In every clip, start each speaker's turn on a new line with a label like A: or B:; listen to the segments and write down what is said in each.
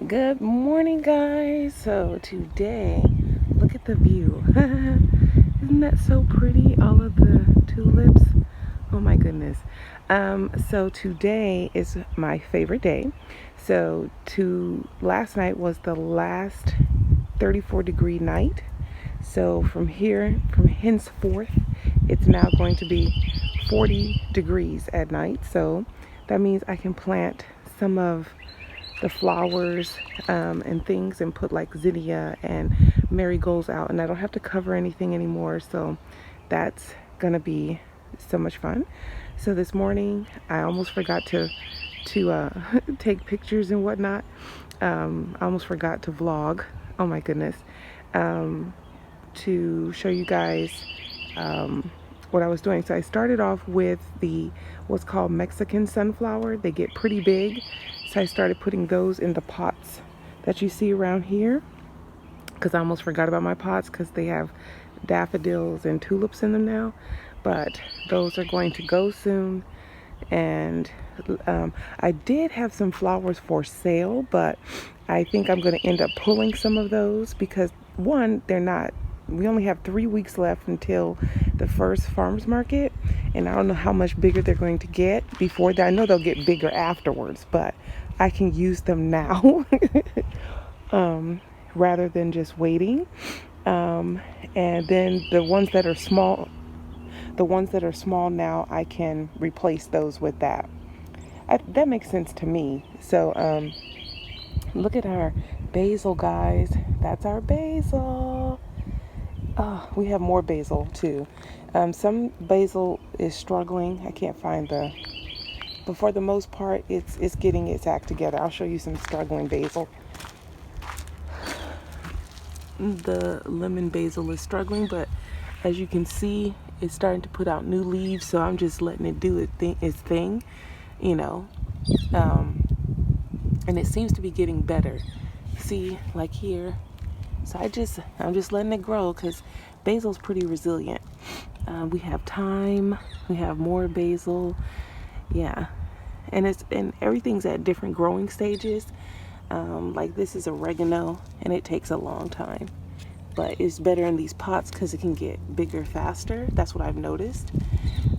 A: Good morning, guys. So today, look at the view. Isn't that so pretty? All of the tulips. Oh my goodness. So today is my favorite day. So last night was the last 34-degree night. So from henceforth, it's now going to be 40 degrees at night. So that means I can plant some of the flowers and things and put like zinnia and marigolds out, and I don't have to cover anything anymore. So that's gonna be so much fun. So this morning I almost forgot to take pictures and whatnot. I almost forgot to vlog. Oh my goodness. To show you guys what I was doing. So I started off with what's called Mexican sunflower. They get pretty big. So I started putting those in the pots that you see around here, because I almost forgot about my pots because they have daffodils and tulips in them now. But those are going to go soon. And I did have some flowers for sale, but I think I'm going to end up pulling some of those because one, we only have 3 weeks left until the first farmers market, and I don't know how much bigger they're going to get before that. I know they'll get bigger afterwards, but I can use them now rather than just waiting. And then the ones that are small now, I can replace those with that. That makes sense to me. So look at our basil, guys. That's our basil. Oh, we have more basil too. Some basil is struggling. I can't find but for the most part, it's getting its act together. I'll show you some struggling basil. The lemon basil is struggling, but as you can see, it's starting to put out new leaves. So I'm just letting it do its thing, you know. And it seems to be getting better. See, like here. So I'm just letting it grow because basil's pretty resilient. We have thyme, we have more basil, yeah, and everything's at different growing stages. Like this is oregano, and it takes a long time, but it's better in these pots because it can get bigger faster. That's what I've noticed.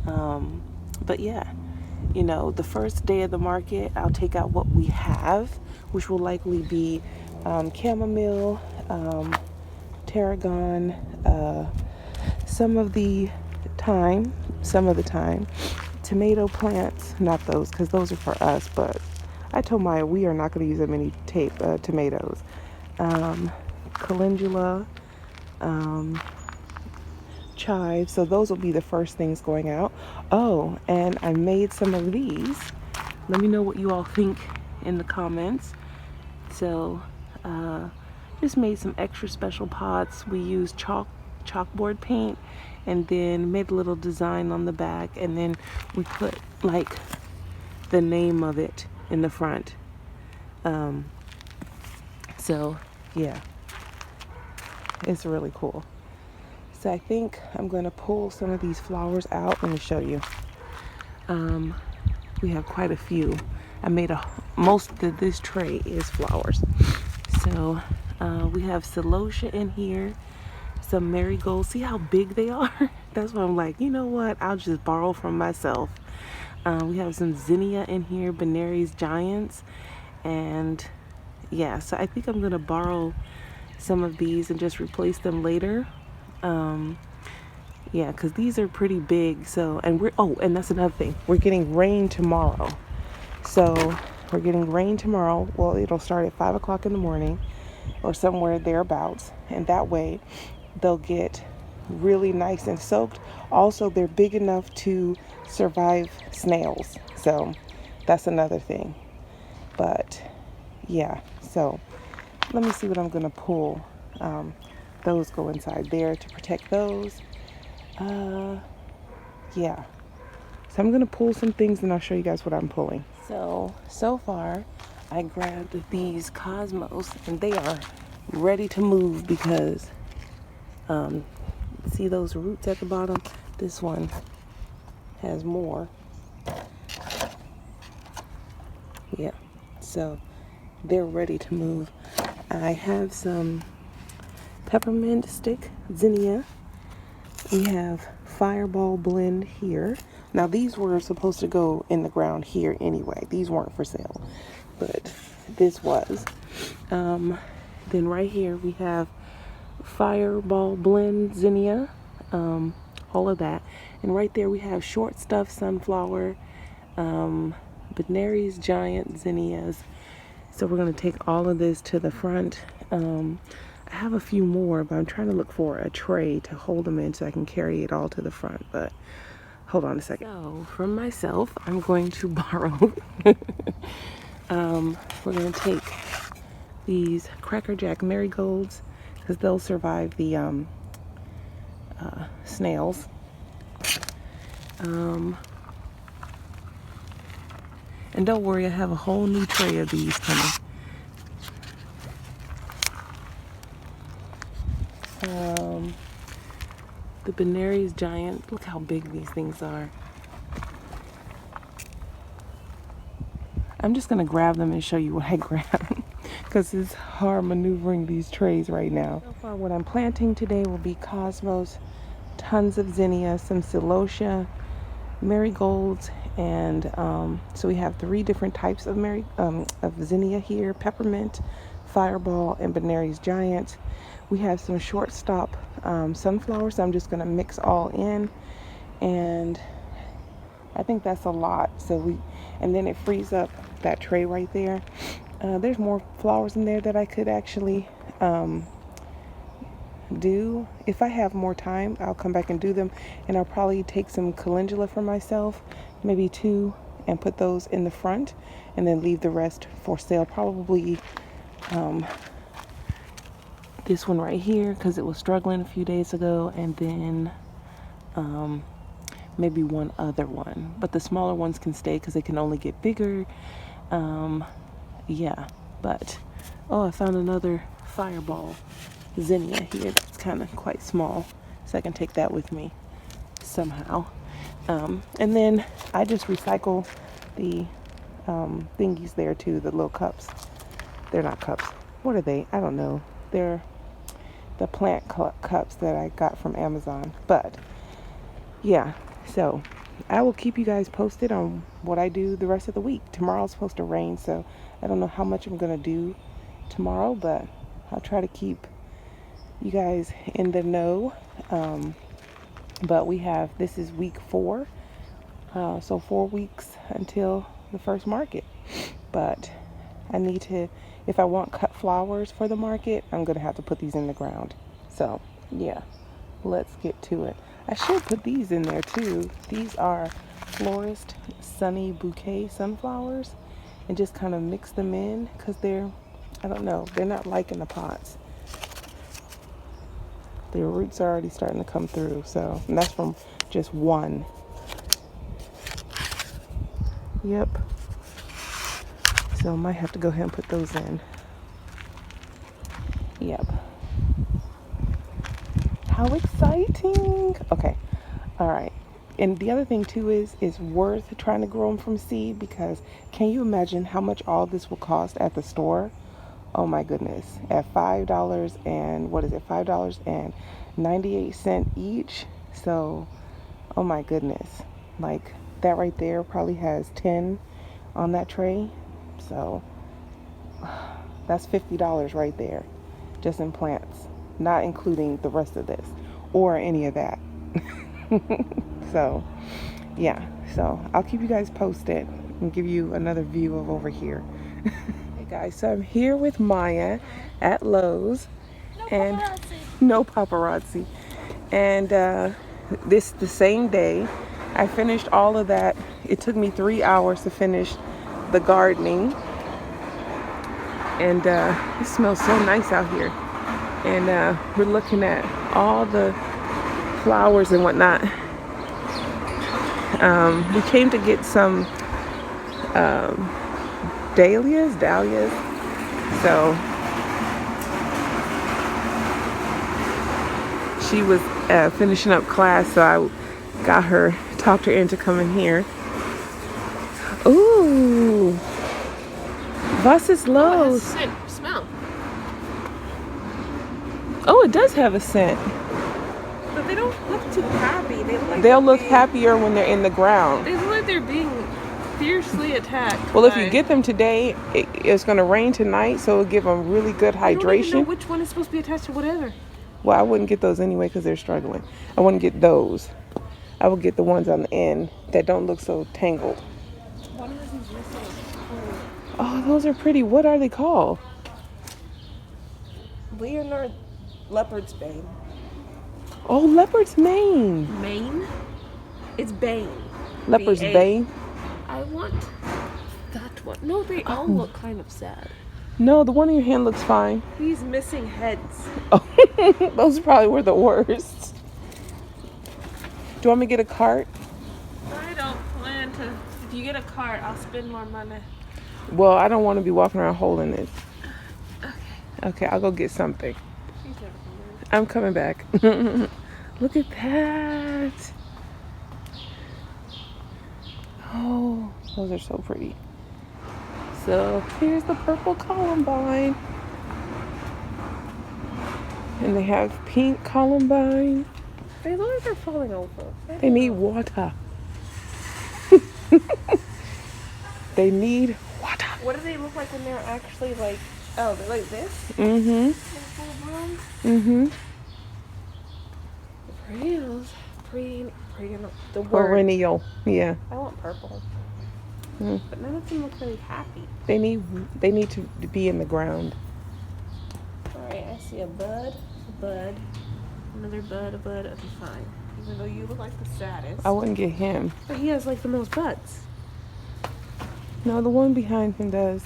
A: But yeah, you know, the first day of the market, I'll take out what we have, which will likely be chamomile, tarragon, some of the thyme, tomato plants, not those because those are for us, but I told Maya we are not going to use that many tomatoes. Calendula, chives, so those will be the first things going out. Oh, and I made some of these. Let me know what you all think in the comments. So just made some extra special pots. We used chalkboard paint and then made a little design on the back, and then we put like the name of it in the front. So yeah, it's really cool. So I think I'm going to pull some of these flowers out. Let me show you. We have quite a few. I made most of this tray is flowers. So we have celosia in here, some marigolds. See how big they are? That's why I'm like, you know what? I'll just borrow from myself. We have some zinnia in here, Benary's giants, and yeah. So I think I'm gonna borrow some of these and just replace them later. Yeah, because these are pretty big. So, and and that's another thing. We're getting rain tomorrow. So we're getting rain tomorrow. Well, it'll start at 5 o'clock in the morning or somewhere thereabouts. And that way they'll get really nice and soaked. Also, they're big enough to survive snails. So that's another thing. But yeah, so let me see what I'm going to pull. Those go inside there to protect those. Yeah. So I'm going to pull some things and I'll show you guys what I'm pulling. So far, I grabbed these cosmos and they are ready to move because, see those roots at the bottom? This one has more. Yeah. So they're ready to move. I have some peppermint stick zinnia. We have fireball blend here. Now these were supposed to go in the ground here anyway. These weren't for sale, but this was. Then right here we have fireball blend zinnia, all of that. And right there we have short stuff sunflower, Benary's giant zinnias. So we're going to take all of this to the front. I have a few more, but I'm trying to look for a tray to hold them in so I can carry it all to the front. But hold on a second. So from myself, I'm going to borrow. We're going to take these Cracker Jack marigolds because they'll survive the snails. And don't worry, I have a whole new tray of these coming. The Benary's giant, look how big these things are. I'm just gonna grab them and show you what I grabbed because it's hard maneuvering these trays right now. So far what I'm planting today will be cosmos, tons of zinnia, some celosia, marigolds, and so we have 3 different types of zinnia here: peppermint, fireball, and Benary's giant. We have some short stop sunflowers. I'm just going to mix all in, and I think that's a lot. And then it frees up that tray right there. There's more flowers in there that I could actually do. If I have more time, I'll come back and do them, and I'll probably take some calendula for myself, maybe 2, and put those in the front, and then leave the rest for sale. Probably this one right here because it was struggling a few days ago, and then maybe one other one, but the smaller ones can stay because they can only get bigger. Yeah, but I found another fireball zinnia here that's kind of quite small, so I can take that with me somehow. And then I just recycle the thingies there too, the little cups. They're not cups. What are they? I don't know. They're the plant cups that I got from Amazon. But yeah, so I will keep you guys posted on what I do the rest of the week. Tomorrow's supposed to rain, so I don't know how much I'm gonna do tomorrow, but I'll try to keep you guys in the know. But this is week 4, so 4 weeks until the first market. But I need to, if I want cut flowers for the market, I'm gonna have to put these in the ground. So yeah, let's get to it. I should put these in there too. These are Florist Sunny Bouquet sunflowers, and just kind of mix them in because they're, I don't know, they're not liking the pots. Their roots are already starting to come through, so, and that's from just one. Yep. So I might have to go ahead and put those in. Yep. How exciting. Okay. All right. And the other thing too is it's worth trying to grow them from seed, because can you imagine how much all this will cost at the store? Oh my goodness. At $5 and what is it? $5.98 each. So, oh my goodness. Like that right there probably has 10 on that tray. So that's $50 right there, just in plants, not including the rest of this or any of that. So yeah, so I'll keep you guys posted and give you another view of over here. Hey guys, so I'm here with Maya at Lowe's. And no paparazzi. And this the same day I finished all of that. It took me 3 hours to finish the gardening, and it smells so nice out here. And we're looking at all the flowers and whatnot. We came to get some dahlias. So she was finishing up class, so I talked her into coming here. Ooh, Was ist
B: Oh, it has
A: los?
B: scent. Smell.
A: Oh, it does have a scent.
B: But they don't look too happy. They look like
A: They'll
B: they're
A: look
B: being-
A: happier when they're in the ground.
B: They look like they're being fiercely attacked.
A: Well, if you
B: by-
A: get them today, it's going to rain tonight, so it'll give them really good
B: I don't even know
A: hydration.
B: which one is supposed to be attached to whatever.
A: Well, I wouldn't get those anyway because they're struggling. I wouldn't get those. I would get the ones on the end that don't look so tangled.
B: One of these missing.
A: Oh, those are pretty. What are they called?
B: Leonard Leopard's Bane.
A: Oh, leopard's mane.
B: Mane? It's Bane.
A: Leopard's
B: B-A.
A: bane.
B: I want that one. No, they all look kind of sad.
A: No, the one in your hand looks fine.
B: These missing heads.
A: Oh, those probably were the worst. Do you want me to get a cart?
B: I don't plan to. If you get a cart, I'll spend more money.
A: Well, I don't want to be walking around holding it.
B: Okay.
A: Okay, I'll go get something.
B: She's never coming.
A: I'm coming back. Look at that. Oh, those are so pretty. So here's the purple columbine. And they have pink columbine.
B: They look like they're falling over.
A: They need water. They need water.
B: What do they look like when they're actually like? Oh, they're like this.
A: Mm-hmm.
B: In full bloom.
A: Mm-hmm.
B: Perennials. Perennial. The word.
A: Perennial. Yeah.
B: I want purple.
A: Mm.
B: But none of them look really happy.
A: They need to be in the ground.
B: Alright, I see a bud, another bud, a bud. Okay, fine. Even though you look like the saddest.
A: I wouldn't get him.
B: But he has like the most buds.
A: No, the one behind him does.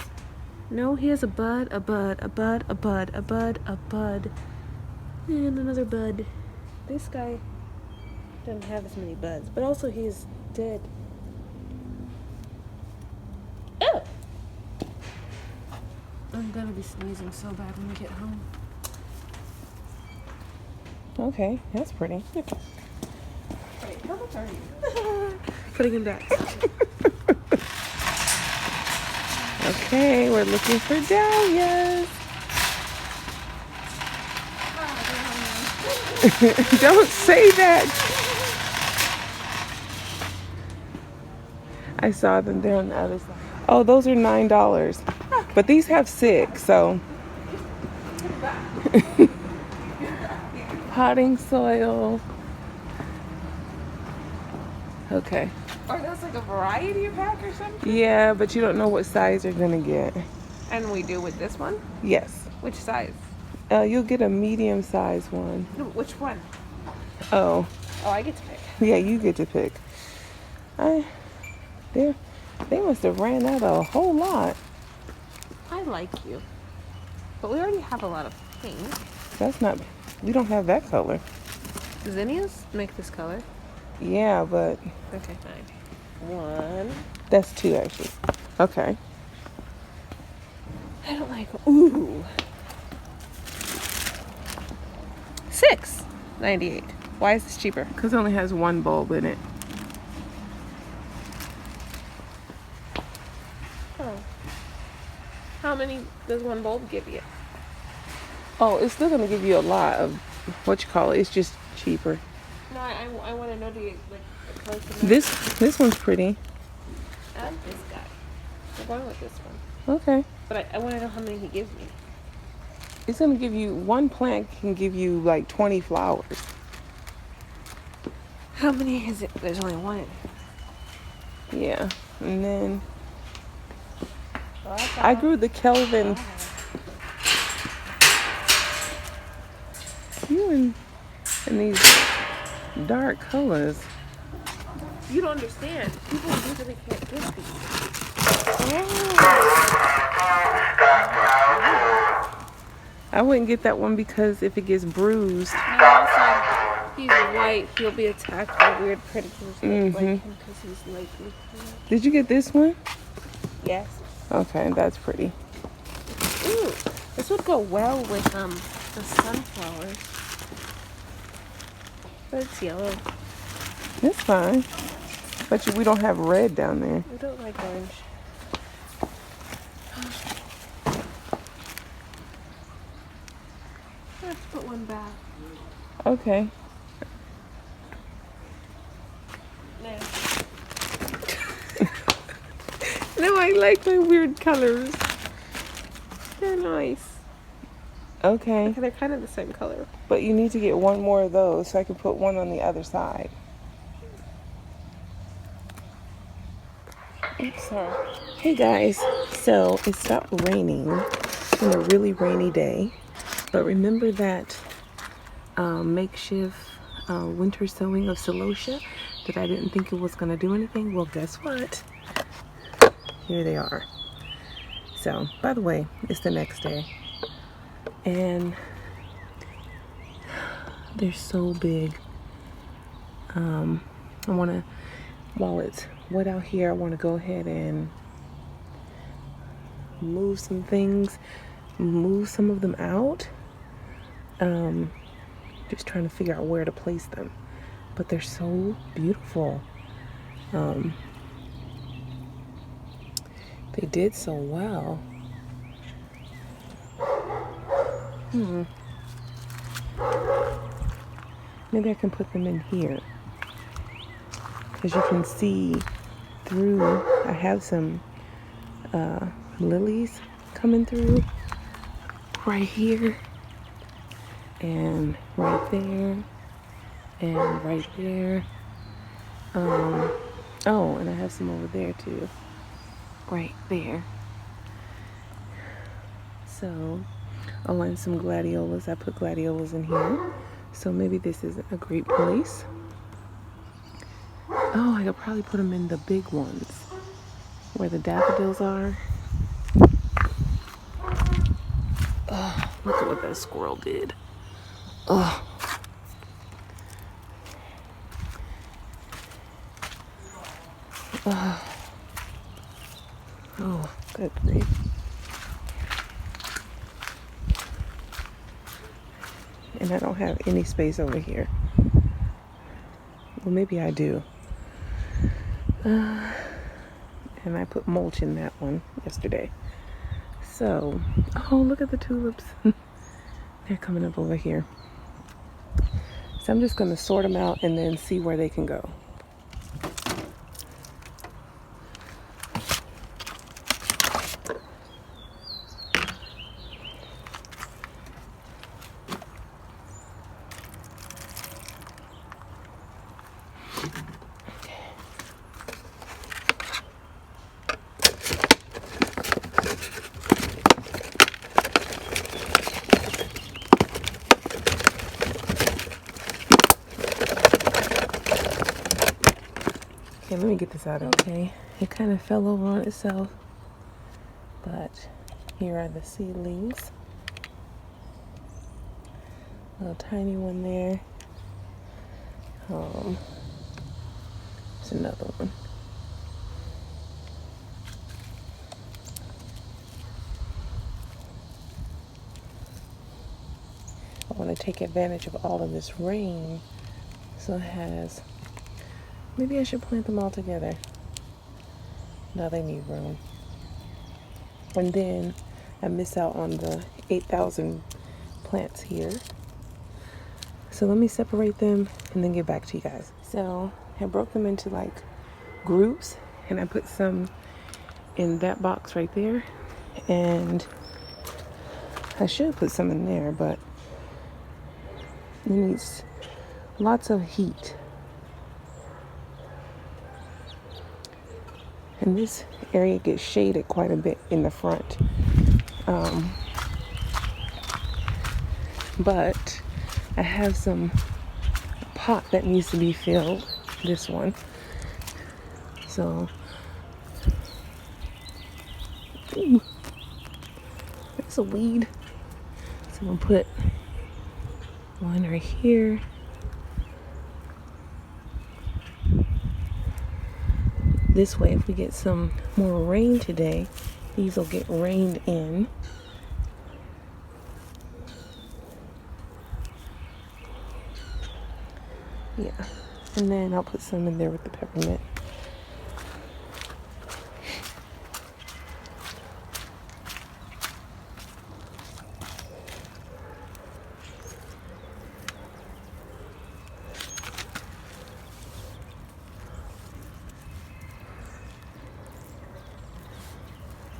B: No, he has a bud, a bud, a bud, a bud, a bud, a bud, and another bud. This guy doesn't have as many buds, but also he's dead. Oh! I'm gonna be sneezing so bad when we get home.
A: Okay, that's pretty.
B: Wait, how much are you? Putting him back.
A: Okay, we're looking for dahlias. Don't say that. I saw them there on the other side. Oh, those are $9. But these have 6, so. Potting soil. Okay.
B: Are those like a variety pack or something?
A: Yeah, but you don't know what size you're gonna get.
B: And we do with this one?
A: Yes.
B: Which size?
A: You'll get a medium-sized one.
B: No, which one?
A: Oh,
B: Oh, I get to pick.
A: yeah, you get to pick. They must have ran out a whole lot.
B: I like you. But we already have a lot of pink.
A: That's not. We don't have that color.
B: Zinnias make this color.
A: Yeah, but
B: Okay, fine. 1.
A: that's 2 actually. Okay.
B: I don't like. Ooh. 6.98. Why is this cheaper?
A: Because it only has 1 bulb in it.
B: Oh. How many does 1 bulb give you?
A: Oh, it's still gonna give you a lot of what you call it. It's just cheaper.
B: No, I want to know the close enough.
A: This one's pretty.
B: I like this guy. We're going with this one.
A: Okay.
B: But I want to know how many he gives me.
A: It's gonna give you 1 plant can give you like 20 flowers.
B: How many is it? There's only 1.
A: Yeah, and then
B: Well, that's
A: I
B: all.
A: grew the Kelvin. You in these dark colors.
B: You don't understand. People usually can't get these.
A: I wouldn't get that one because if it gets bruised.
B: And also, he's white. He'll be attacked by weird predators that like him because he's likely.
A: Did you get this one?
B: Yes.
A: Okay, that's pretty.
B: Ooh, this would go well with the sunflowers. But it's yellow.
A: It's fine. But we don't have red down there.
B: We don't like orange. have to put one back.
A: Okay.
B: There.
A: No, I like my weird colors.
B: They're nice.
A: Okay.
B: Okay, they're kind of the same color.
A: But you need to get one more of those so I can put one on the other side. Oops, sorry. Hey guys, so it stopped raining. It's been a really rainy day. But remember that makeshift winter sowing of celosia that I didn't think it was going to do anything? Well, guess what? Here they are. So, by the way, it's the next day. And they're so big. I want to, while it's wet out here, I want to go ahead and move some things, move some of them out. Just trying to figure out where to place them. But they're so beautiful. They did so well. Maybe I can put them in here. Because you can see through, I have some lilies coming through right here and right there and right there. Oh, and I have some over there too, right there. So, oh, and some gladiolas. I put gladiolas in here, so maybe this is a great place. Oh, I could probably put them in the big ones where the daffodils are. Oh, look at what that squirrel did. Oh. Oh, good grief. And I don't have any space over here. Well, maybe I do. And I put mulch in that one yesterday. So, oh, look at the tulips. They're coming up over here. So I'm just going to sort them out and then see where they can go. Okay, let me get this out. Okay, it kind of fell over on itself, but here are the seedlings. Little tiny one there. There's another one. I want to take advantage of all of this rain, so it has. Maybe I should plant them all together. No, they need room. And then I miss out on the 8,000 plants here. So let me separate them and then get back to you guys. So I broke them into like groups, and I put some in that box right there. And I should put some in there, but it needs lots of heat. And this area gets shaded quite a bit in the front. But I have some pot that needs to be filled, this one. So, ooh, that's a weed. So I'm gonna put one right here. This way, if we get some more rain today, these will get rained in. Yeah, and then I'll put some in there with the peppermint.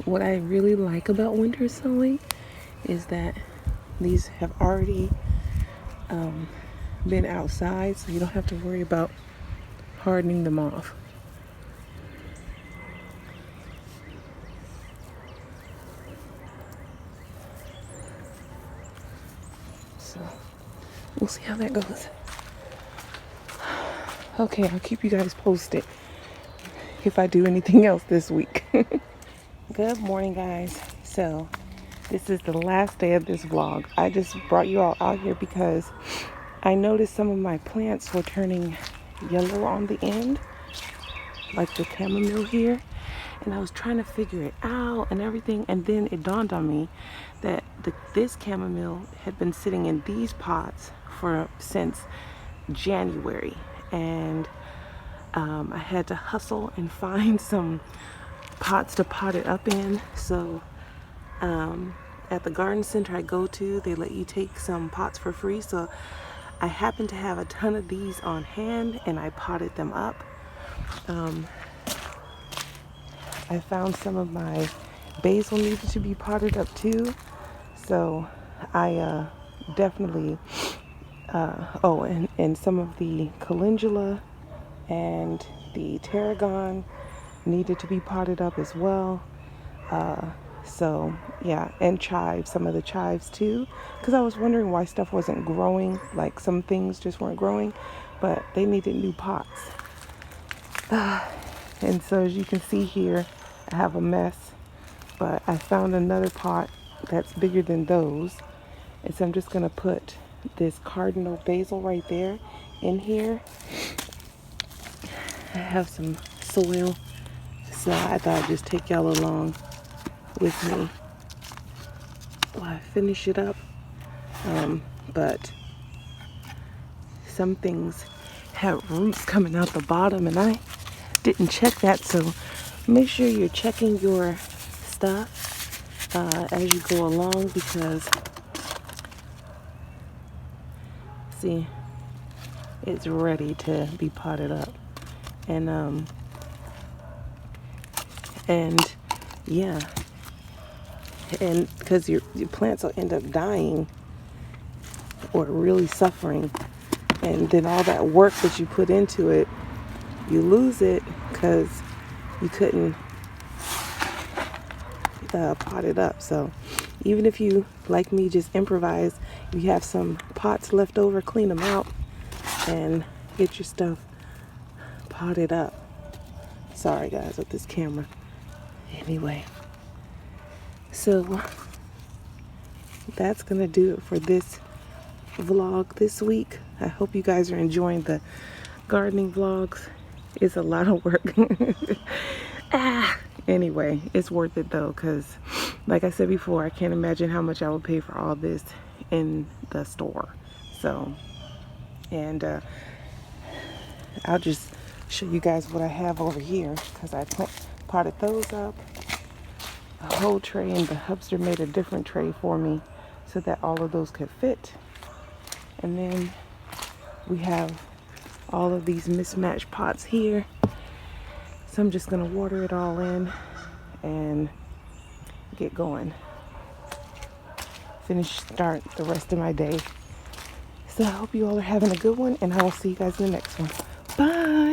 A: what I really like about winter sowing is that these have already been outside, so you don't have to worry about hardening them off. So we'll see how that goes. Okay, I'll keep you guys posted if I do anything else this week. Good morning, guys. So this is the last day of this vlog. I just brought you all out here because I noticed some of my plants were turning yellow on the end, like the chamomile here, and I was trying to figure it out and everything, and then it dawned on me that this chamomile had been sitting in these pots since January, and I had to hustle and find some pots to pot it up in. So at the garden center I go to, they let you take some pots for free, so I happen to have a ton of these on hand and I potted them up. I found some of my basil needed to be potted up too, so I definitely oh, and some of the calendula and the tarragon needed to be potted up as well. So yeah, and chives, some of the chives too, because I was wondering why stuff wasn't growing, like some things just weren't growing, but they needed new pots. And so as you can see here, I have a mess, but I found another pot that's bigger than those, and so I'm just gonna put this cardinal basil right there in here. I have some soil, so I thought I'd just take y'all along with me while I finish it up. But some things have roots coming out the bottom, and I didn't check that, so make sure you're checking your stuff as you go along, because see, it's ready to be potted up. And yeah, and because your plants will end up dying or really suffering, and then all that work that you put into it, you lose it because you couldn't pot it up. So even if you, like me, just improvise, you have some pots left over, clean them out and get your stuff potted up. Sorry guys with this camera. Anyway, so that's gonna do it for this vlog this week. I hope you guys are enjoying the gardening vlogs. It's a lot of work. Anyway, it's worth it though, because like I said before, I can't imagine how much I would pay for all this in the store. So, and I'll just show you guys what I have over here, because I potted those up, a whole tray, and the hubster made a different tray for me so that all of those could fit. And then we have all of these mismatched pots here, so I'm just gonna water it all in and get going, start the rest of my day. So I hope you all are having a good one, and I will see you guys in the next one. Bye.